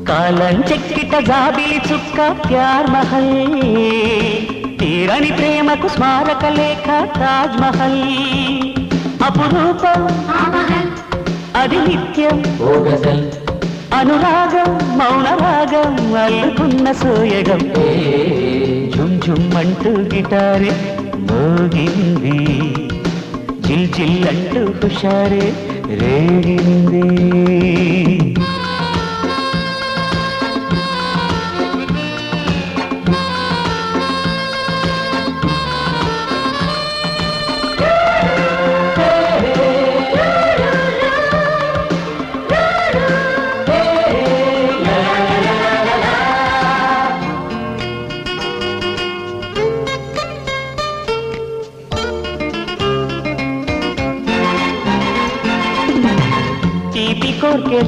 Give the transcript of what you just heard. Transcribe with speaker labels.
Speaker 1: కాలం చెక్కిట జాబిలి చుక్క ప్యార్ మహల్ తీరని ప్రేమకు స్మారక లేఖ తాజ్ మహల్ అపురూపం అది నిత్యం ఓ గజల్ అనురాగం మౌన రాగం అల్లుకున్న సోయగం ఝుమ్ ఝుమ్ అంటూ గిటారే మోగింది జిల్ జిల్ అంటూ హుషారే రేగింది తీపి కోర్కె